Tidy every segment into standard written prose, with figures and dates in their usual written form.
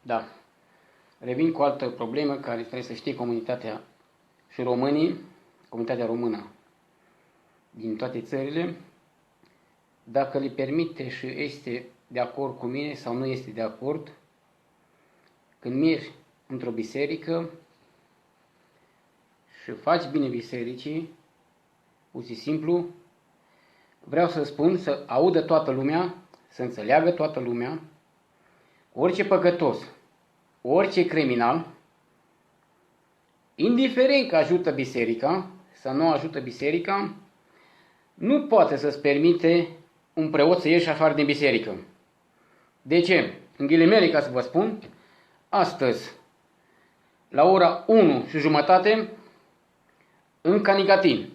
Da. Revin cu o altă problemă care trebuie să știe comunitatea și românii, comunitatea română din toate țările, dacă le permite și este de acord cu mine sau nu este de acord, când mergi într-o biserică și faci bine bisericii, pur și simplu, vreau să spun, să audă toată lumea, să înțeleagă toată lumea, orice păcătos, orice criminal, indiferent că ajută biserica sau nu ajută biserica, nu poate să-ți permite un preot să ieși afară din biserică. De ce? În ghilimele, ca să vă spun, astăzi, la ora 1:30, în Canicatin,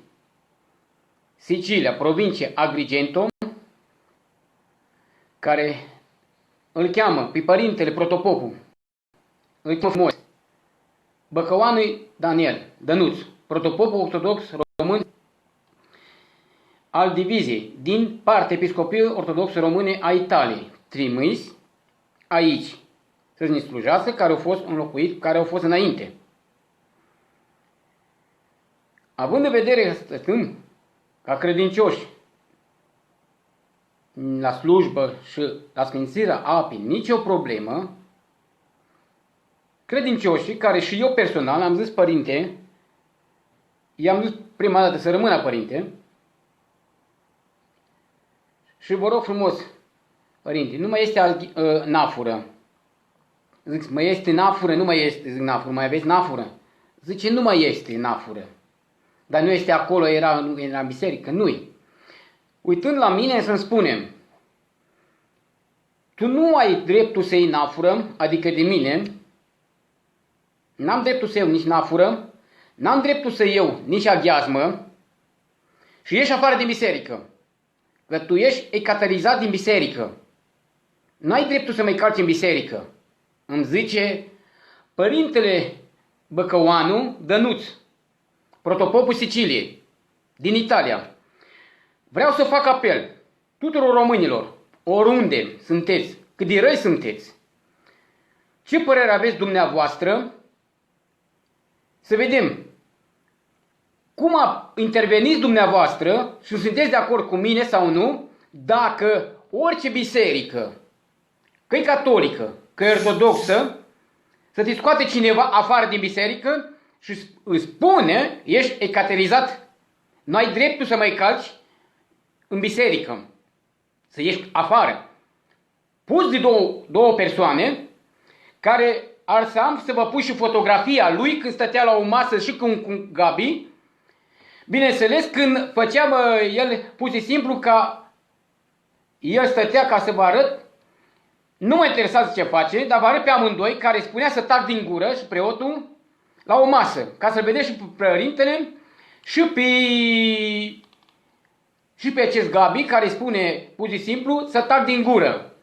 Sicilia, provincie Agrigento, care îl cheamă pe părintele Protopopul, îl cheamă frumos, Băcăoanului Daniel Dănuț, Protopopul ortodox român al diviziei din partea Episcopiei Ortodoxe Române a Italiei, trimis aici să ne slujească, care au fost înlocuit, care au fost înainte. Având în vedere că stăm ca credincioși la slujbă și la sfințirea apei, nicio problemă, credincioșii, care și eu personal am zis, părinte, i-am zis prima dată să rămână părinte, și vă rog frumos, părinte, nu mai este nafură. Zic, mai este nafură? Nu mai este, zic, nafură, mai aveți nafură? Zice, nu mai este nafură. Dar nu este acolo, era în biserică, nu-i. Uitând la mine să-mi spunem, tu nu ai dreptul să iei nafură, adică de mine, n-am dreptul să iau nici nafură, n-am dreptul să iau nici aghiazmă și ieși afară din biserică. Că tu ești ecatalizat din biserică. N-ai dreptul să mai calci în biserică. Îmi zice părintele Băcăoanu Dănuț, Protopopul Siciliei, din Italia. Vreau să fac apel tuturor românilor, oriunde sunteți, cât de răi sunteți, ce părere aveți dumneavoastră, să vedem cum interveniți dumneavoastră și sunteți de acord cu mine sau nu, dacă orice biserică, că e catolică, că e ortodoxă, să te scoate cineva afară din biserică și îi spune, ești ecaterizat, nu ai dreptul să mai calci în biserică, să ieși afară. Pus de două persoane care ar să am să vă pun și fotografia lui când stătea la o masă și cu Gabi. Bineînțeles, când făceam el pur și simplu ca el stătea ca să vă arăt, nu mă interesează ce face, dar vă arăt pe amândoi care spunea să tac din gură și preotul la o masă, ca să-l vedeți și pe părintele și pe acest Gabi care spune pur și simplu să tac din gură.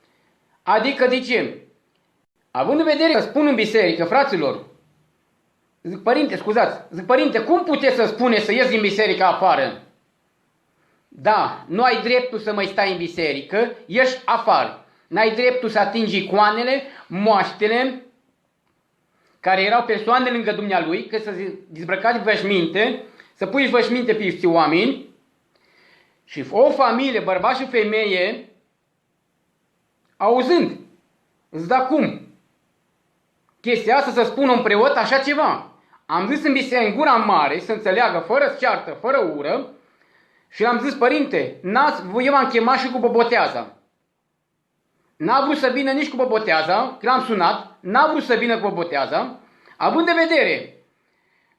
Adică de ce? Având în vedere că spun în biserică, fraților, zic, părinte, scuzați, zic, părinte, cum puteți să spuneți să ies din biserică afară? Da, nu ai dreptul să mai stai în biserică, ieși afară. N-ai dreptul să atingi icoanele, moaștele, care erau persoane lângă dumnealui, că să dezbrăcați veșminte, să pui veșminte pe niște oameni, și o familie, bărbat și femeie, auzând, îți da cum? Chestia asta să spună un preot așa ceva. Am zis în biserică, în gura mare, să înțeleagă, fără ceartă, fără ură, și am zis, părinte, eu m-am chemat și cu boboteaza. N-a vrut să vină nici cu boboteaza, că l-am sunat, n-a vrut să vină cu boboteaza, având în vedere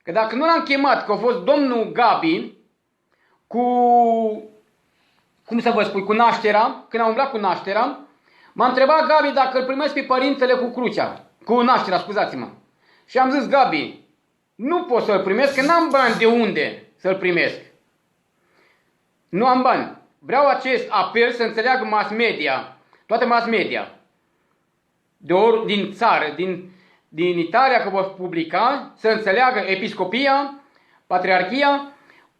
că dacă nu l-am chemat, că a fost domnul Gabi, cu nașterea, când am umblat cu nașterea, m-a întrebat Gabi dacă îl primesc pe părintele cu crucea, cu nașterea, scuzați-mă. Și am zis, Gabi, nu pot să-l primesc, că n-am bani de unde să-l primesc. Nu am bani. Vreau acest apel să înțeleagă mass media, toată mass media, din țară, din Italia, că vor publica, să înțeleagă episcopia, patriarhia,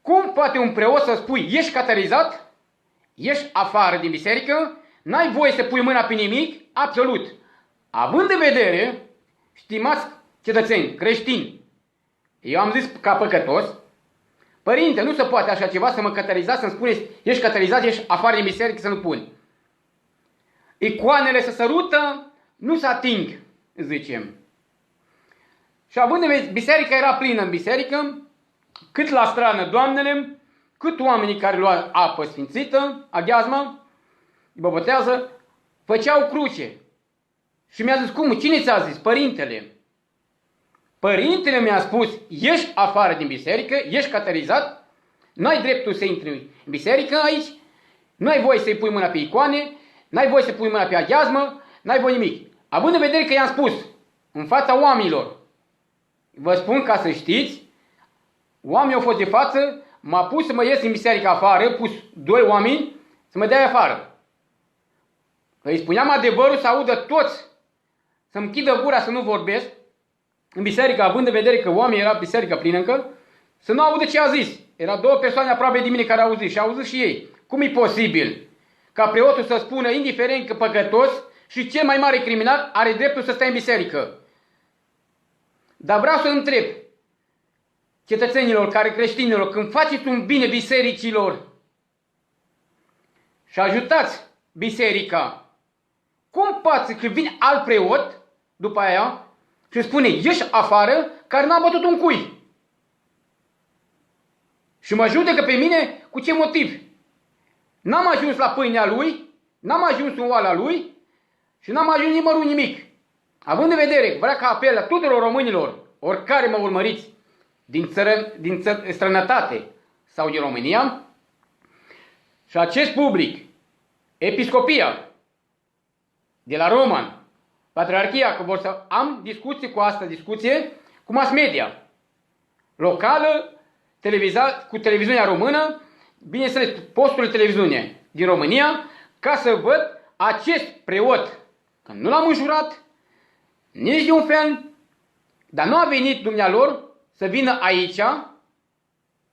cum poate un preot să spui, ești catalizat, ești afară din biserică, n-ai voie să pui mâna pe nimic, absolut. Având în vedere, stimați cetățeni creștini, eu am zis ca păcătos, părinte, nu se poate așa ceva să mă catalizați, să-mi spuneți, ești catalizat, ești afară din biserică, să nu pun. Icoanele se sărută, nu se ating, zicem. Și având în vedere, biserica era plină în biserică, cât la strană doamnele, cât oamenii care luau apă sfințită, aghiazmă, botează, făceau cruce. Și mi-a zis, cum? Cine ți-a zis? Părintele. Părintele mi-a spus, ieși afară din biserică, ești catalizat, n-ai dreptul să intri în biserică aici, nu ai voie să-i pui mâna pe icoane, n-ai voie să pui mâna pe aghiazmă, n-ai voie nimic. Având în vedere că i-am spus, în fața oamenilor, vă spun ca să știți, oamenii au fost de față, m-a pus să mă ies din biserică afară, pus 2 oameni să mă dea afară. Că îi spuneam adevărul să audă toți, să-mi închidă gura să nu vorbesc, în biserică, având în vedere că oamenii era biserica plină încă, să nu audă ce a zis. Era 2 persoane aproape de mine care au zis și au zis și ei. Cum e posibil ca preotul să spună, indiferent că păcătos și cel mai mare criminal are dreptul să stea în biserică? Dar vreau să întreb cetățenilor care creștinilor, când faceți un bine bisericilor și ajutați biserica, cum poate că vine alt preot după aia și spune, ieși afară, care n-a bătut un cui? Și mă judecă pe mine cu ce motiv? N-am ajuns la pâinea lui, n-am ajuns în oala lui și n-am ajuns nimănui nimic. Având în vedere, vreau ca apel la tuturor românilor, oricare mă urmăriți, din străinătate sau din România, și acest public, Episcopia de la Roman, Patriarhia, că vor să am discuții cu asta, discuție cu mass media locală, cu televiziunea română, bineînțeles postul de televiziune din România, ca să văd acest preot, că nu l-am înjurat, nici de un fel, dar nu a venit dumnealor să vină aici,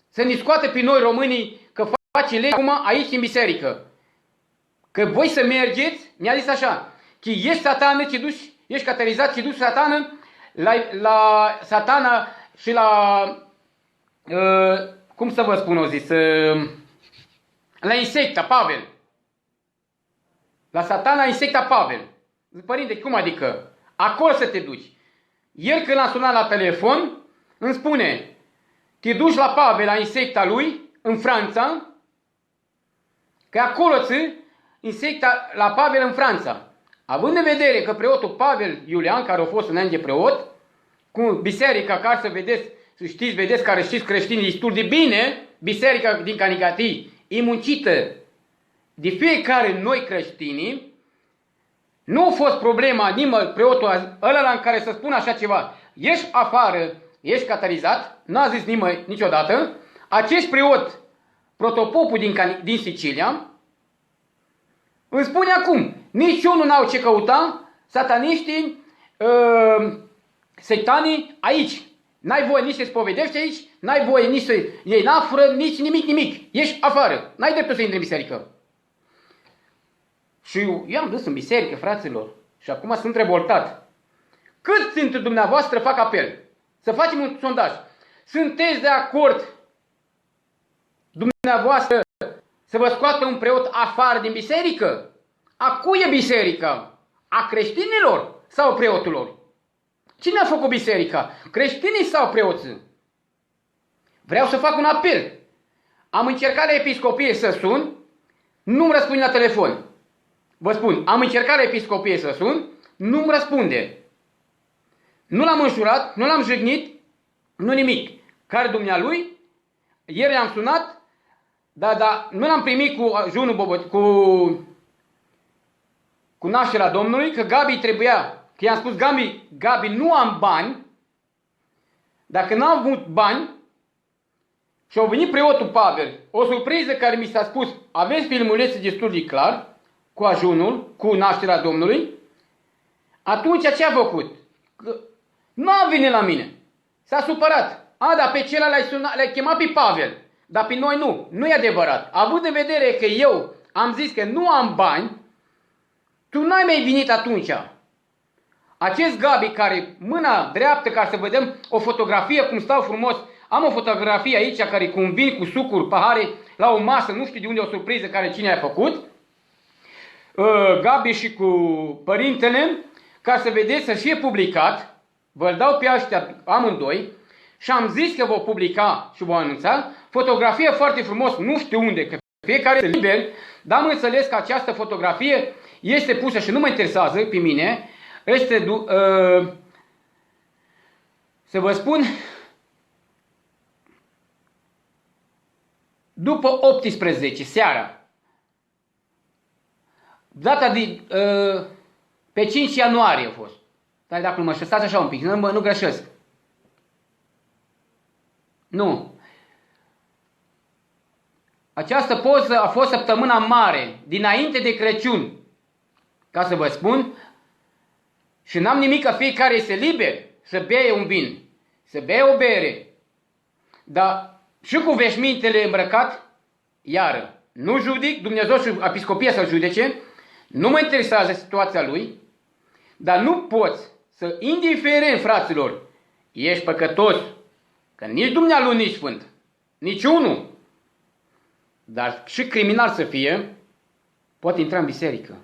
să ne scoată pe noi românii că face lege acum aici în biserică. Că voi să mergeți, mi-a zis așa, că ești satană, ce duci, ești catalizat, ce duci satană, la satana și la, cum să vă spun o zis, la insecta, Pavel. La satana, insecta, Pavel. Zic, părinte, cum adică? Acolo să te duci. Ieri când l-am sunat la telefon, îmi spune, te duci la Pavel, la insecta lui, în Franța, că acolo ți insecta la Pavel în Franța. Având în vedere că preotul Pavel Iulian, care a fost un an de preot, cu biserica care să vedeți, să știți, vedeți, care știți creștinii destul de bine, biserica din Canicatii e muncită de fiecare noi creștinii, nu a fost problema nimeni, preotul ăla în care să spună așa ceva, ești afară, ești catalizat, n-a zis nimeni niciodată, acest preot, protopopul din Sicilia, îmi spune acum, niciunul n-au ce căuta, sataniștii, sectanii aici. N-ai voie nici să spovedești aici, n-ai voie nici să iei nafură, nici nimic. Ești afară, n-ai dreptul să intri în biserică. Și eu am dus în biserică, fraților, și acum sunt revoltat. Cât dintre dumneavoastră fac apel? Să facem un sondaj. Sunteți de acord, dumneavoastră, să vă scoată un preot afară din biserică? A cui e biserica? A creștinilor sau preotulor? Cine a făcut biserica? Creștinii sau preoții? Vreau să fac un apel. Am încercat la episcopie să sun, nu-mi răspunde la telefon. Vă spun, am încercat la episcopie să sun, nu-mi răspunde. Nu l-am înjurat, nu l-am jignit, nu nimic. Care dumnealui, ieri am sunat, dar nu l-am primit cu ajunul cu nașterea Domnului, că Gabi trebuia, că i-am spus Gabi, nu am bani, dacă n-am avut bani, și au venit preotul Pavel, o surpriză care mi s-a spus, aveți filmulețe destul de clar, cu ajunul, cu nașterea Domnului, atunci ce a făcut? Nu a venit la mine, s-a supărat. Dar pe celălalt l-ai chemat pe Pavel, dar pe noi nu, nu e adevărat. Având în vedere că eu am zis că nu am bani, tu n-ai mai venit atunci. Acest Gabi care mâna dreaptă, ca să vedem o fotografie cum stau frumos, am o fotografie aici care cum vin cu sucuri, pahare, la o masă, nu știu de unde o surpriză care cine a făcut. Gabi și cu părintele, ca să vedeți, să fie publicat, vă-l dau pe ăștia amândoi și am zis că vă publica și vă anunța, fotografie foarte frumos, nu știu unde, că fiecare este liber, dar am înțeles că această fotografie este pusă și nu mă interesează pe mine, este, să vă spun, după 18 seara, data de, pe 5 ianuarie a fost. Dar dacă nu mă stați așa un pic, nu greșesc. Nu. Această poză a fost săptămâna mare, dinainte de Crăciun, ca să vă spun, și n-am nimic, că fiecare este liber să bea un vin, să bea o bere, dar și cu veșmintele îmbrăcat, iară, nu judic, Dumnezeu și episcopia să-l judece, nu mă interesează situația lui, dar nu poți să, indiferent, fraților, ești păcătos, că nici Dumnealui, nici Sfânt, nici unul, dar și criminal să fie, poate intra în biserică.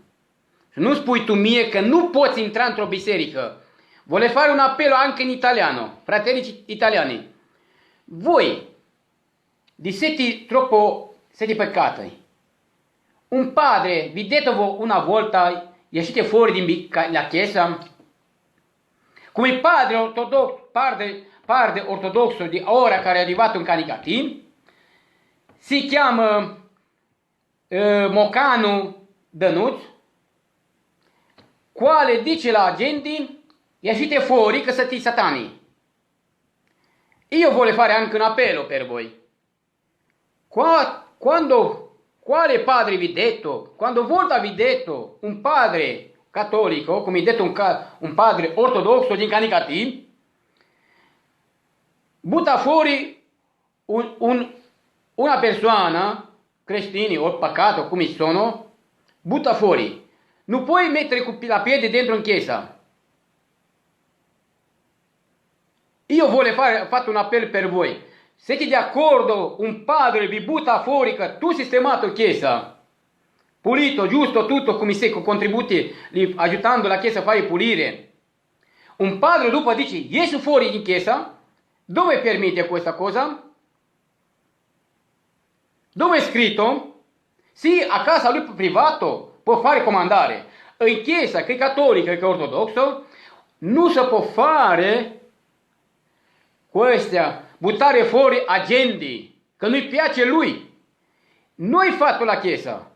Și nu spui tu mie că nu poți intra într-o biserică. Vuole fare un appello anche in italiano, fratelli italiani. Voi, siete peccati. Un padre, vi detto una volta, uscite fuori dalla chiesa, come il padre ortodosso di ora che è arrivato in Canicatin, si chiama Mocanu Dănuț, quale dice la gente, uscite fuori che siete satani. Io voglio fare anche un appello per voi. Quale padre vi detto? Quando volta vi detto un padre cattolico, come detto un padre ortodosso din Canicatin, butta fuori una persona, creștini o păcato come sono, butta fuori. Non puoi mettere la piede dentro in chiesa. Io voglio fare un appello per voi. Siete d'accordo? Un padre vi butta fuori che tu sistemato chiesa, pulito, giusto, tutto come sei, con contributi, aiutando la chiesa a fare pulire. Un padre dopo dice, esci fuori di chiesa, dove permette questa cosa? Dove è scritto? Sì, a casa lui privato può fare comandare. In chiesa, che è cattolica e che è ortodosso, non si può fare questa, buttare fuori agenti, che non piace lui. Noi fatto la chiesa.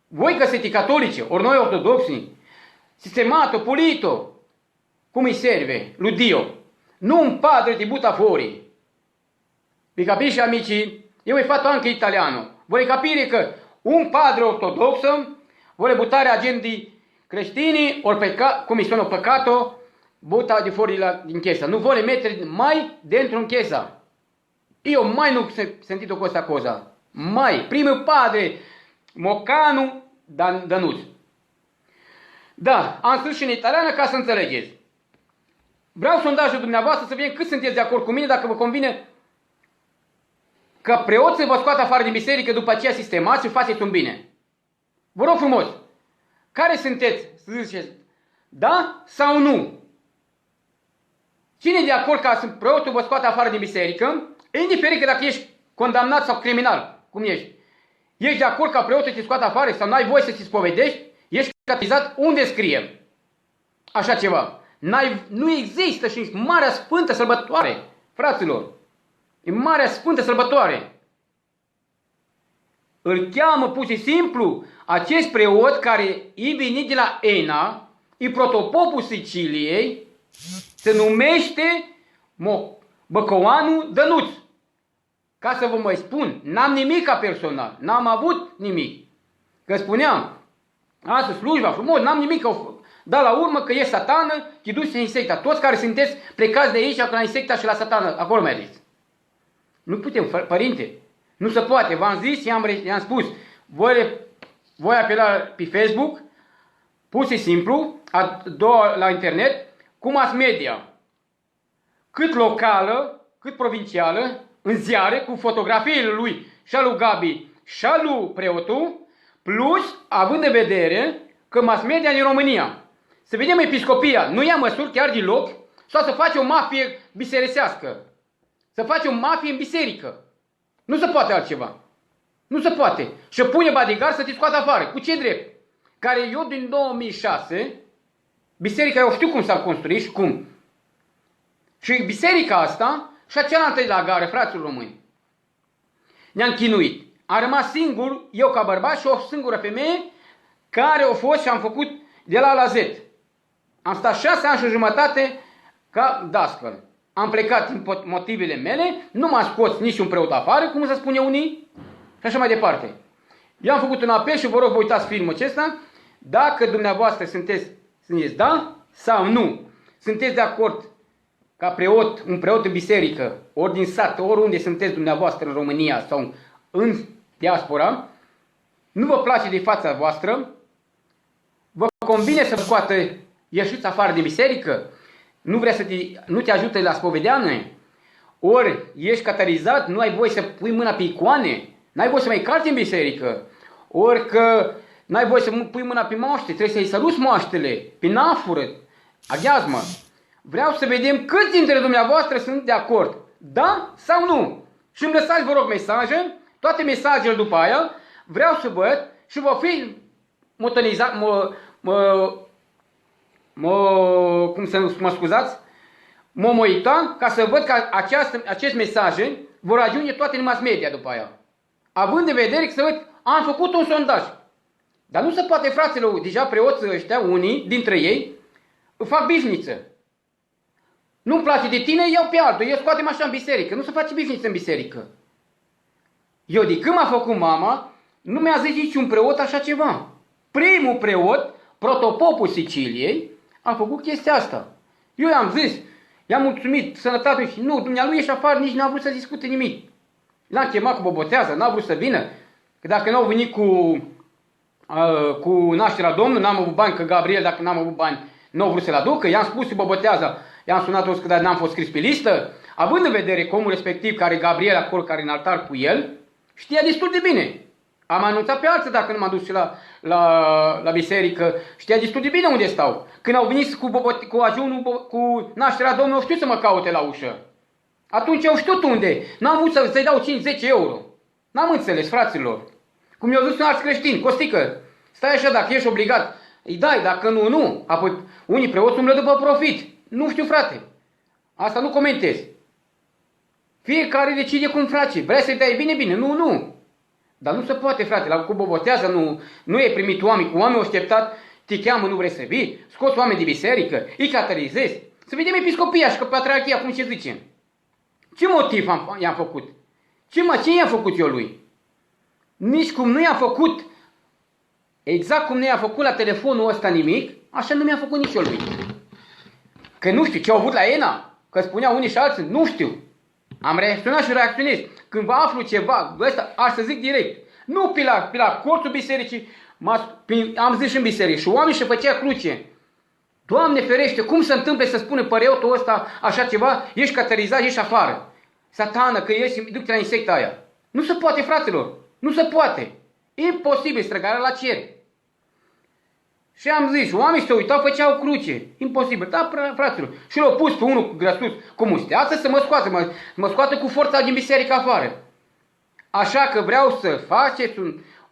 Voi che siete cattolici, o noi ortodossi, sistemato, pulito, come serve l'Iddio. Non un padre ti butta fuori. Vi capisci, amici? Io ho fatto anche italiano. Vuoi capire che un padre ortodosso vuole buttare agenti creștini, come sono peccato, butta di fuori in chiesa. Non vuole mettere mai dentro in chiesa. Io mai non ho sentito questa cosa. Mai. Primo padre, Mocanu Dănuț. Da, am spus și în italiană ca să înțelegeți. Vreau sondajul dumneavoastră să vedem cât sunteți de acord cu mine, dacă vă convine că preoții vă scoată afară din biserică, după aceea sistemați și faceți un bine. Vă rog frumos, care sunteți, să ziceți, da sau nu? Cine e de acord ca preotul vă scoată afară din biserică, indiferent că dacă ești condamnat sau criminal, cum ești? Ești de acord ca preotul te scoată afară sau n-ai voie să ți spovedești? Ești catizat? Unde scrie așa ceva? Nu există și Marea Sfântă Sărbătoare, fraților. E Marea Sfântă Sărbătoare. Îl cheamă pur și simplu acest preot care e venit de la Ena, e protopopul Siciliei, se numește Băcoanu Dănuț. Ca să vă mai spun, n-am nimic ca personal, n-am avut nimic. Că spuneam, asta slujba frumos, n-am nimic, dar la urmă că e satană, te duci în secta. Toți care sunteți plecați de aici, la secta și la satană, acolo mergeți. Nu putem, părinte, nu se poate. V-am zis, i-am spus, voi apela pe Facebook, pur și simplu, a doua la internet, cu mass media. Cât locală, cât provincială, în ziare, cu fotografiile lui și a lui Gabi și a lui preotul, plus, având în vedere că mass media din România, să vedem episcopia, nu ia măsuri chiar deloc, sau să face o mafie bisericească. Să face o mafie în biserică. Nu se poate altceva. Nu se poate. Și pune bodyguard să te scoată afară. Cu ce drept? Care eu din 2006, biserica eu știu cum s-a construit și cum. Și biserica asta și a cealaltă de la gară, fraților români. Ne-am chinuit. Am rămas singur, eu ca bărbat și o singură femeie care a fost și am făcut de la A la Z. Am stat 6 ani și jumătate ca dascăl. Am plecat din motivele mele, nu m-a scos niciun preot afară, cum se spune unii, și așa mai departe. Eu am făcut un apel și vă rog, vă uitați filmul acesta, dacă dumneavoastră sunteți da sau nu, sunteți de acord ca preot, un preot în biserică, ori din sat, oriunde sunteți dumneavoastră în România sau în diaspora, nu vă place de fața voastră, vă convine să vă scoată ieșiți afară din biserică, nu te ajută la spovedeană, ori ești catalizat, nu ai voie să pui mâna pe icoane, n-ai voie să mai calci în biserică, ori că n-ai voie să pui mâna pe moaște, trebuie să-i saluți moaștele, pe nafură, aghiazmă. Vreau să vedem câți dintre dumneavoastră sunt de acord, da sau nu. Și îmi lăsați, vă rog, mesaje, toate mesajele după aia, vreau să văd și vă fi motonizat, mă scuzați, mă uita ca să văd că acest mesaje vor ajunge toate în mass media după aia. Având în vedere că să văd, am făcut un sondaj. Dar nu se poate, fraților, deja preoții ăștia, unii dintre ei, fac bișniță. Nu-mi place de tine, iau pe altul, eu scoatem așa în biserică. Nu se face bișniță în biserică. Eu de când m-a făcut mama, nu mi-a zis niciun preot așa ceva. Primul preot, protopopul Siciliei, a făcut chestia asta. Eu i-am zis, i-am mulțumit, sănătate și nu, dumnealui ieși afară, nici n-a vrut să discute nimic. L-am chemat cu bobotează, n-a vrut să vină. Că dacă n-au venit cu nașterea Domnului, n-am avut bani, că Gabriel, dacă n-am avut bani, n-au vrut să-l aducă. I-am spus cu bobotează, i-am sunat că n-am fost scris pe listă. Având în vedere că omul respectiv, care Gabriel, acolo, care în altar cu el, știa destul de bine. Am anunțat pe alții dacă nu m-am dus și la biserică, știa destul de bine unde stau. Când au venit cu ajunul, cu nașterea Domnului, au știut să mă caute la ușă. Atunci au știut unde. N-am vrut să-i dau 5-10 euro. N-am înțeles, fraților. Cum mi-au zis un alți creștini, Costică, stai așa, dacă ești obligat, îi dai, dacă nu, nu. Apoi unii preoți umblă după profit. Nu știu, frate. Asta nu comentez. Fiecare decide cum face. Vrea să-i dai bine, bine. Nu, nu. Dar nu se poate, frate. La cubobotează nu e primit oameni. Cu oameni așteptat, te cheamă, nu vrei să vii. Scoți oameni de biserică, îi catalizezi. Să vedem episcopia și că patriarhia, cum ce zicem. Ce motiv i-am făcut? Ce i-am făcut eu lui? Nici cum nu i-am făcut, exact cum nu i-am făcut la telefonul ăsta nimic, așa nu mi-a făcut nici eu lui. Că nu știu ce au avut la ENA, că spuneau unii și alții, nu știu. Am reacționat și reacționez. Când vă aflu ceva, ăsta, aș să zic direct. Nu pe la corțul bisericii, am zis și în biserică și oamenii și făcea cruce. Doamne ferește, cum se întâmplă să spună păreotul ăsta așa ceva, ești catalizat, ești afară. Satană, că ești, duc-te la insecta aia. Nu se poate, fraților, nu se poate. Imposibil, străgarea la cer. Și am zis, oamenii se uitau, făceau cruce. Imposibil, da, fraților. Și l-au pus pe unul grăsus cu musteață să mă scoată cu forța din biserică afară. Așa că vreau să faceți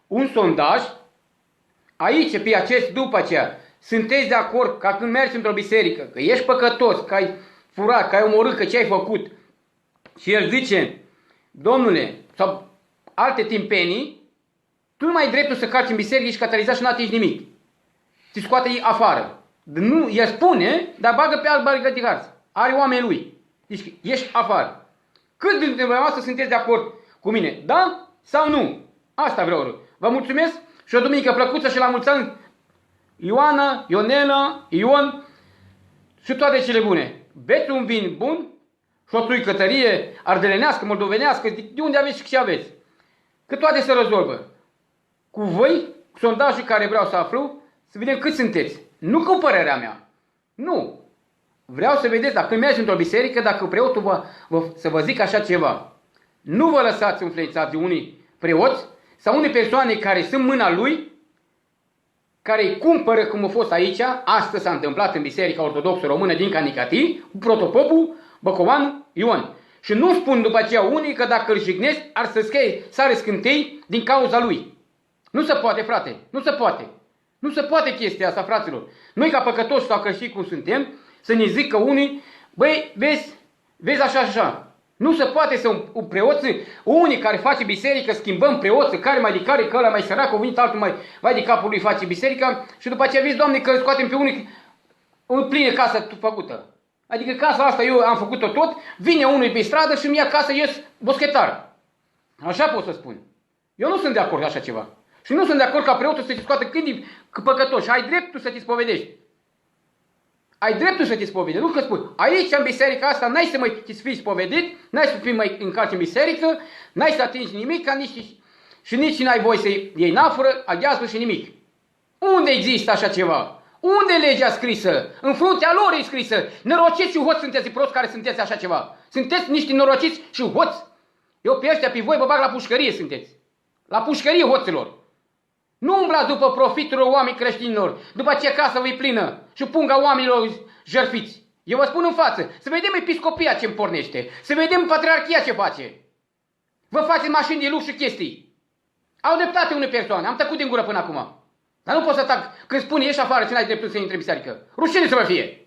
un sondaj aici, pe acest, după aceea. Sunteți de acord ca când mergi într-o biserică, că ești păcătos, că ai furat, că ai omorât, că ce ai făcut? Și el zice, domnule, sau alte timpenii, tu nu mai ai dreptul să calci în biserică, ești catalizat și nu atingi nimic. Ți scoate ei afară. Nu, el spune, dar bagă pe alt barigătigarț. Are oameni lui. Deci ești afară. Cât dintre dumneavoastră sunteți de acord cu mine? Da sau nu? Asta vreau. Vă mulțumesc și o duminică plăcută și la mulți ani Ioana, Ionela, Ion și toate cele bune. Beți un vin bun și o țuicătărie ardelenească, moldovenească, de unde aveți și ce aveți. Că toate se rezolvă. Cu voi, sondajul care vreau să aflu, Să vedem cât sunteți. Nu cu părerea mea. Nu. Vreau să vedeți, dacă mergeți într-o biserică, dacă preotul să vă zic așa ceva. Nu vă lăsați influențați de unii preoți sau unei persoane care sunt mâna lui, care îi cumpără, cum a fost aici, astăzi s-a întâmplat în Biserica Ortodoxă Română din Canicatii, cu protopopul Băcovanu Ion. Și nu spun după aceea unii că dacă îl jignesc, ar să sare scântei din cauza lui. Nu se poate, frate, nu se poate. Nu se poate chestia asta, fraților. Noi ca păcătoși sau creștini cum suntem, să ne zică unii, băi, vezi așa și așa. Nu se poate să un preot, unii care face biserică, schimbăm preoți, care mai de care, că ăla mai sărac, a venit altul mai de capul lui face biserica și după aceea vezi, Doamne, că îl scoatem pe unii, o plină casă făcută. Adică casa asta eu am făcut-o tot, vine unul pe stradă și îmi ia casă, ies boschetar. Așa pot să spun. Eu nu sunt de acord cu așa ceva. Și nu sunt de acord ca preotul să te scoată cât păcătoși. Ai dreptul să te spovedești. Ai dreptul să te spovedești. Nu că spun, aici în biserica asta n-ai să mai fii spovedit, n-ai să fii mai încarci în biserică, n-ai să atingi nimic, și nici n-ai voie să iei nafură, aghiazmă și nimic. Unde există așa ceva? Unde e legea scrisă? În fruntea lor e scrisă. Nărociți și hoți sunteți prost care sunteți așa ceva. Sunteți niște norociți și hoți. Eu pe ăștia, pe voi, vă bag la pușcărie sunteți. La pușcărie hoților. Nu umblați după profitul oameni creștinilor, după ce casa vă-i plină și punga oamenilor jertfiți. Eu vă spun în față, să vedem episcopia ce-mi pornește, să vedem patriarhia ce face. Vă faceți mașini de lux și chestii. Au dreptate unei persoane, am tăcut din gură până acum. Dar nu pot să tac când spune ieși afară și n-ai dreptul să intri în biserică. Rușine să vă fie!